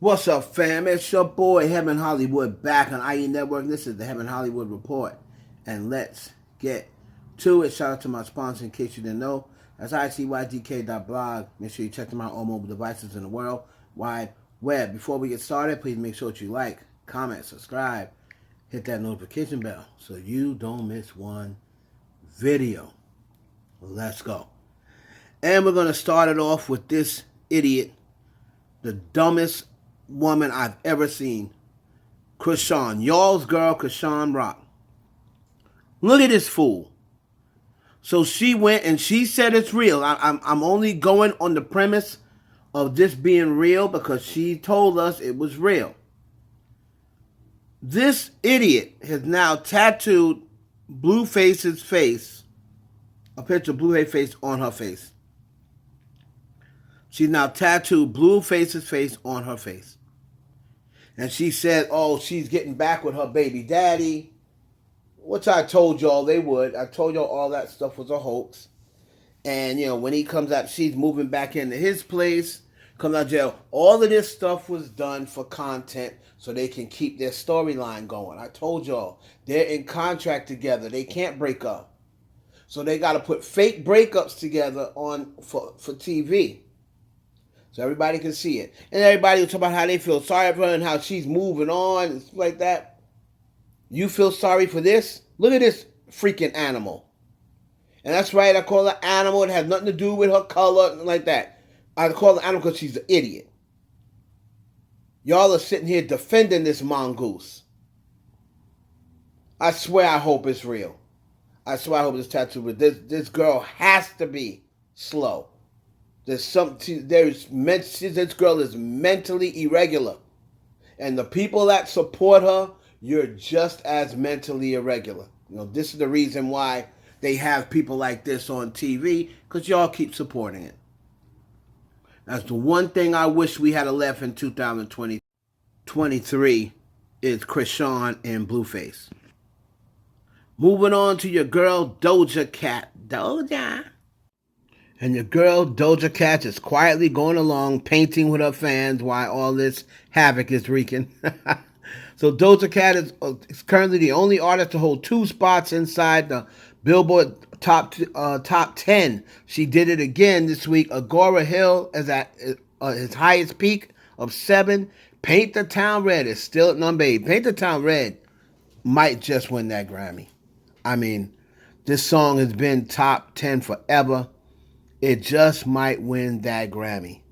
What's up, fam? It's your boy, Heaven Hollywood, back on IE Network. This is the Heaven Hollywood Report. And let's get to it. Shout out to my sponsor, in case you didn't know. That's icydk.blog. Make sure you check them out on mobile devices in the world wide web. Before we get started, please make sure that you like, comment, subscribe, hit that notification bell so you don't miss one video. Let's go. And we're going to start it off with this idiot, the dumbest woman I've ever seen, Chrisean. Y'all's girl, Chrisean Rock. Look at this fool. So she went and she said it's real. I'm only going on the premise of this being real because she told us it was real. This idiot has now tattooed Blueface's face, a picture of Blueface's face on her face. She's now tattooed Blueface's face on her face. And she said, oh, she's getting back with her baby daddy, which I told y'all they would. I told y'all all that stuff was a hoax. And, you know, when he comes out, she's moving back into his place, comes out of jail. All of this stuff was done for content so they can keep their storyline going. I told y'all, they're in contract together. They can't break up. So they got to put fake breakups together for TV. So everybody can see it. And everybody will talk about how they feel sorry for her and how she's moving on and stuff like that. You feel sorry for this? Look at this freaking animal. And that's right, I call her animal. It has nothing to do with her color, nothing like that. I call her animal because she's an idiot. Y'all are sitting here defending this mongoose. I swear I hope it's real. I swear I hope it's tattooed. But this girl has to be slow. This girl is mentally irregular. And the people that support her, you're just as mentally irregular. You know, this is the reason why they have people like this on TV, because y'all keep supporting it. That's the one thing I wish we had left in 2023 is Chrisean and Blueface. Moving on to your girl Doja Cat. Doja. And your girl, Doja Cat, is quietly going along, painting with her fans while all this havoc is wreaking. So Doja Cat is currently the only artist to hold 2 spots inside the Billboard top 10. She did it again this week. Agora Hill is at his highest peak of 7. Paint the Town Red is still at number 8. Paint the Town Red might just win that Grammy. I mean, this song has been top 10 forever. It just might win that Grammy.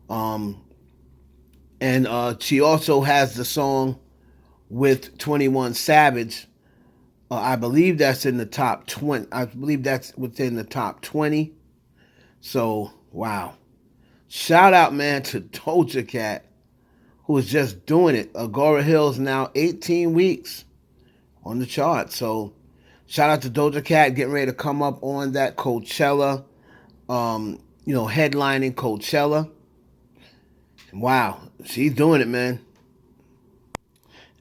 And she also has the song with 21 Savage. I believe that's in the top 20. I believe that's within the top 20. So, wow. Shout out, man, to Doja Cat, who is just doing it. Agora Hill's now 18 weeks on the chart. So, shout out to Doja Cat getting ready to come up on that Coachella. Headlining Coachella. Wow, she's doing it, man.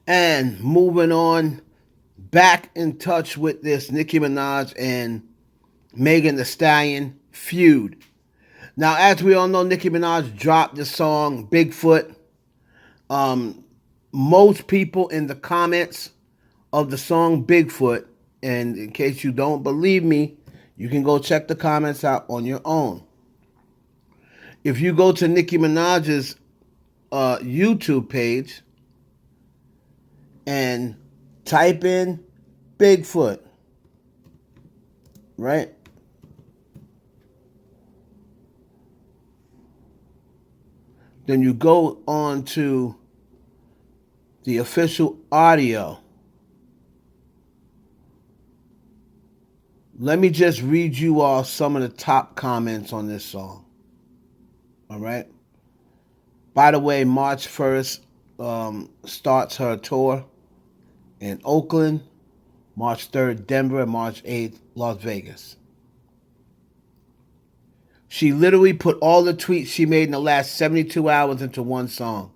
And moving on, back in touch with this Nicki Minaj and Megan Thee Stallion feud. Now, as we all know, Nicki Minaj dropped the song Bigfoot. Most people in the comments of the song Bigfoot, and in case you don't believe me, you can go check the comments out on your own. If you go to Nicki Minaj's YouTube page and type in Bigfoot, right? Then you go on to the official audio. Let me just read you all some of the top comments on this song. All right? By the way, March 1st starts her tour in Oakland, March 3rd, Denver, and March 8th, Las Vegas. She literally put all the tweets she made in the last 72 hours into one song.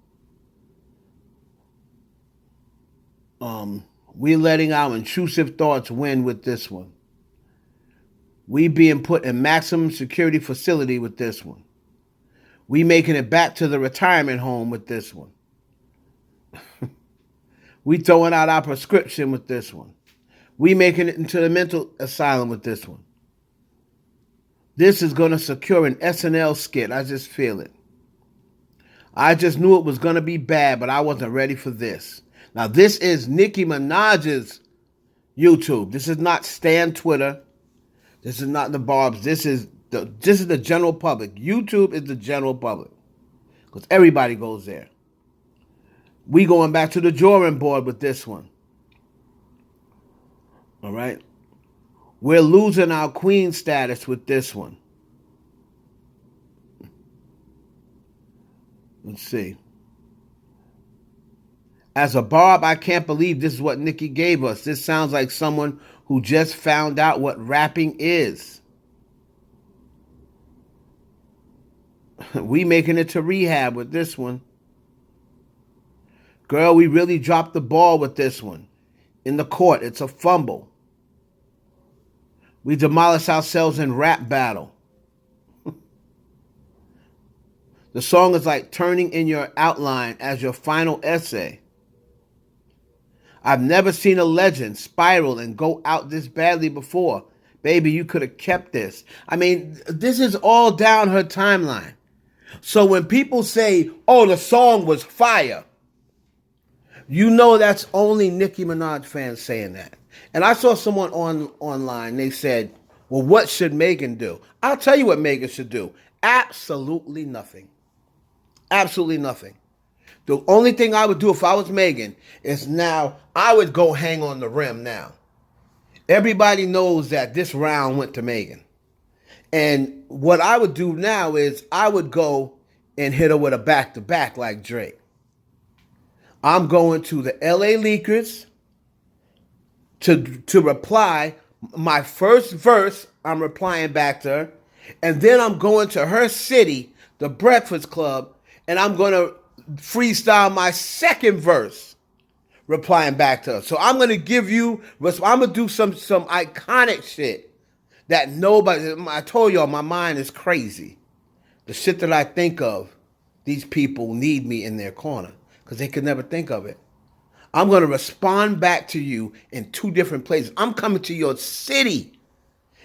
We're letting our intrusive thoughts win with this one. We being put in maximum security facility with this one. We making it back to the retirement home with this one. We throwing out our prescription with this one. We making it into the mental asylum with this one. This is going to secure an SNL skit. I just feel it. I just knew it was going to be bad, but I wasn't ready for this. Now, this is Nicki Minaj's YouTube. This is not Stan Twitter. This is not the Barbs. This is the general public. YouTube is the general public because everybody goes there. We going back to the drawing board with this one. All right? We're losing our queen status with this one. Let's see. As a Barb, I can't believe this is what Nicki gave us. This sounds like someone who just found out what rapping is. We making it to rehab with this one. Girl, we really dropped the ball with this one. In the court, it's a fumble. We demolish ourselves in rap battle. The song is like turning in your outline as your final essay. I've never seen a legend spiral and go out this badly before. Baby, you could have kept this. I mean, this is all down her timeline. So when people say, oh, the song was fire, you know that's only Nicki Minaj fans saying that. And I saw someone online, they said, well, what should Megan do? I'll tell you what Megan should do. Absolutely nothing. Absolutely nothing. The only thing I would do if I was Megan is now I would go hang on the rim now. Everybody knows that this round went to Megan. And what I would do now is I would go and hit her with a back-to-back like Drake. I'm going to the LA Leakers to reply. My first verse, I'm replying back to her. And then I'm going to her city, the Breakfast Club, and I'm going to freestyle my second verse, replying back to her. So I'm going to give you, I'm going to do some iconic shit that nobody, I told y'all my mind is crazy. The shit that I think of, these people need me in their corner because they could never think of it. I'm going to respond back to you in two different places. I'm coming to your city.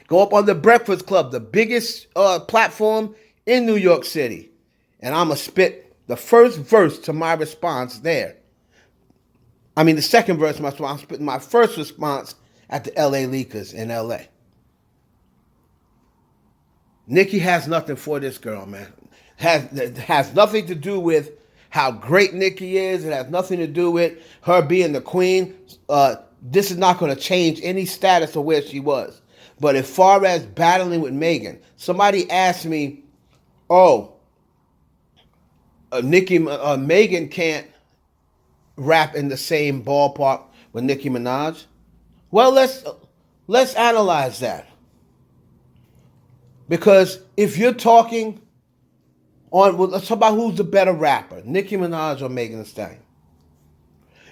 Go up on the Breakfast Club, the biggest platform in New York City. And I'm going to spit the first verse to my response there. I mean, the second verse, I'm spitting my first response at the LA Leakers in LA. Nicki has nothing for this girl, man. It has nothing to do with how great Nicki is. It has nothing to do with her being the queen. This is not going to change any status of where she was. But as far as battling with Megan, somebody asked me, oh, Megan can't rap in the same ballpark with Nicki Minaj. Well, let's analyze that. Because if you're talking let's talk about who's the better rapper, Nicki Minaj or Megan Thee Stallion.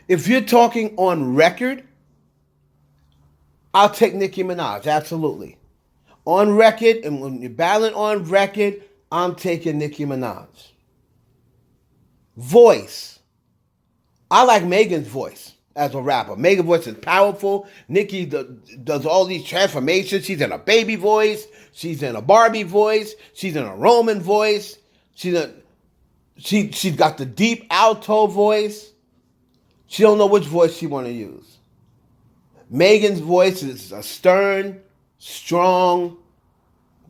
If you're talking on record, I'll take Nicki Minaj, absolutely. On record, and when you're battling on record, I'm taking Nicki Minaj. Voice. I like Megan's voice as a rapper. Megan's voice is powerful. Nicki does all these transformations. She's in a baby voice. She's in a Barbie voice. She's in a Roman voice. She's got the deep alto voice. She don't know which voice she want to use. Megan's voice is a stern, strong,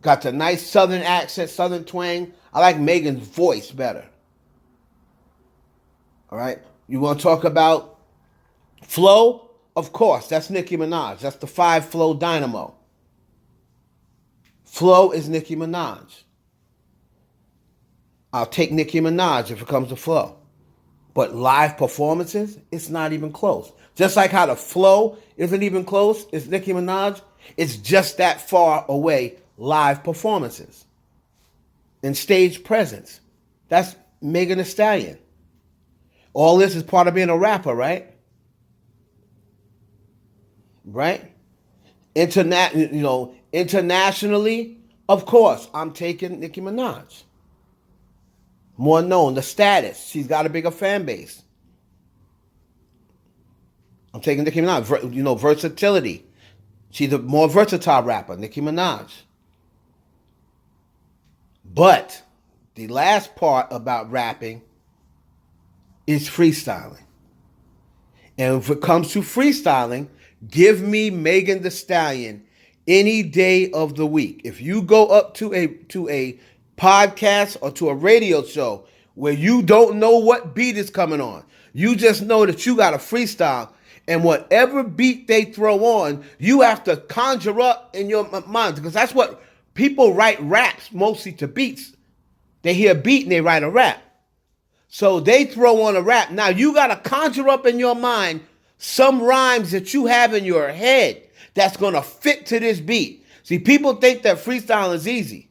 got the nice southern accent, southern twang. I like Megan's voice better. All right? You want to talk about flow? Of course, that's Nicki Minaj. That's the 5 flow dynamo. Flow is Nicki Minaj. I'll take Nicki Minaj if it comes to flow. But live performances, it's not even close. Just like how the flow isn't even close, it's Nicki Minaj. It's just that far away live performances. And stage presence. That's Megan Thee Stallion. All this is part of being a rapper, right? Right? Internationally, of course, I'm taking Nicki Minaj. More known, the status. She's got a bigger fan base. I'm taking Nicki Minaj. Versatility. She's a more versatile rapper, Nicki Minaj. But the last part about rapping is freestyling. And if it comes to freestyling, give me Megan Thee Stallion any day of the week. If you go up to a podcast or to a radio show where you don't know what beat is coming on, you just know that you got a freestyle, and whatever beat they throw on, you have to conjure up in your mind, because that's what people write raps mostly to beats. They hear a beat and they write a rap. So they throw on a rap. Now you got to conjure up in your mind some rhymes that you have in your head that's going to fit to this beat. See, people think that freestyle is easy.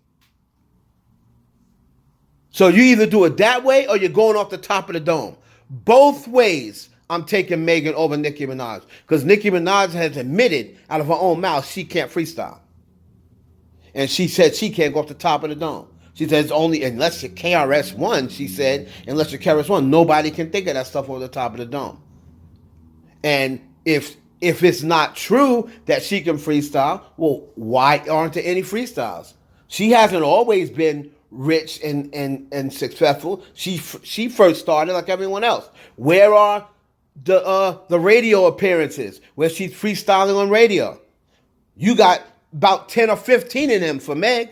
So you either do it that way or you're going off the top of the dome. Both ways, I'm taking Megan over Nicki Minaj, because Nicki Minaj has admitted out of her own mouth she can't freestyle. And she said she can't go off the top of the dome. She says only unless you're KRS-One, she said, unless you're KRS-One, nobody can think of that stuff over the top of the dome. And if it's not true that she can freestyle, well, why aren't there any freestyles? She hasn't always been rich and successful. She first started like everyone else. Where are the radio appearances where she's freestyling on radio? You got about 10 or 15 of them for Meg.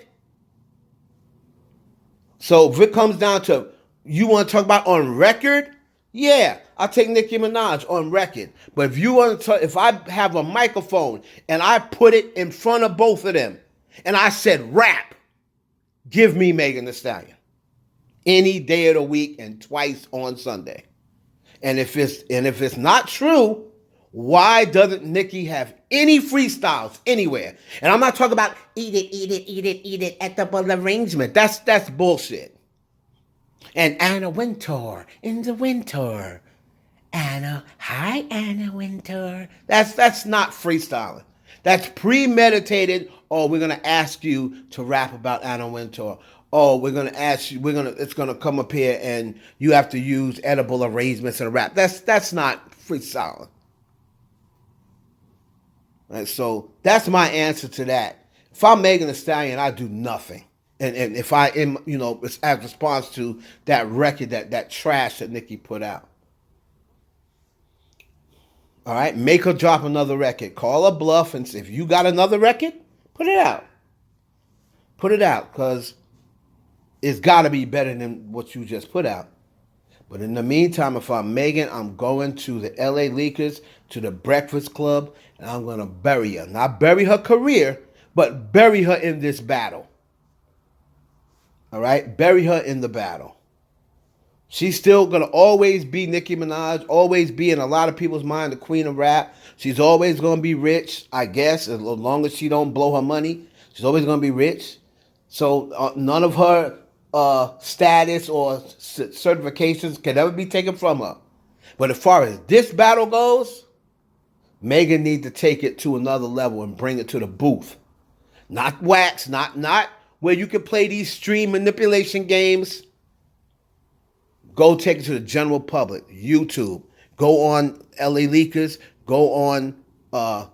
So if it comes down to you want to talk about on record, yeah, I'll take Nicki Minaj on record. But if you want to talk, if I have a microphone and I put it in front of both of them and I said rap, give me Megan Thee Stallion any day of the week and twice on Sunday. And if it's not true, why doesn't Nicki have any freestyles anywhere? And I'm not talking about eat it, edible arrangement. That's bullshit. And Anna Wintour in the winter. Anna, hi Anna Wintour. That's not freestyling. That's premeditated. Oh, we're gonna ask you to rap about Anna Wintour. Oh, we're gonna ask you. It's gonna come up here, and you have to use edible arrangements in a rap. That's not freestyling. Right, so that's my answer to that. If I'm Megan Thee Stallion, I do nothing. And if I am, it's as response to that record, that trash that Nicki put out. All right, make her drop another record. Call her bluff and say, if you got another record, put it out. Put it out, because it's got to be better than what you just put out. But in the meantime, if I'm Megan, I'm going to the LA Leakers, to the Breakfast Club, and I'm going to bury her. Not bury her career, but bury her in this battle. All right? Bury her in the battle. She's still going to always be Nicki Minaj, always be in a lot of people's mind the queen of rap. She's always going to be rich, I guess, as long as she don't blow her money. She's always going to be rich. So none of her status or certifications can ever be taken from her. But as far as this battle goes, Megan needs to take it to another level and bring it to the booth. Not wax, not where you can play these stream manipulation games. Go take it to the general public. YouTube. Go on LA Leakers. Go on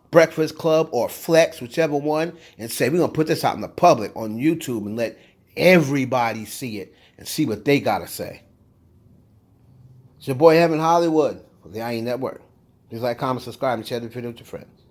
Breakfast Club or Flex, whichever one, and say, we're going to put this out in the public on YouTube and let everybody see it and see what they got to say. It's your boy Evan Hollywood for the IE Network. Please like, comment, subscribe, and share the video with your friends.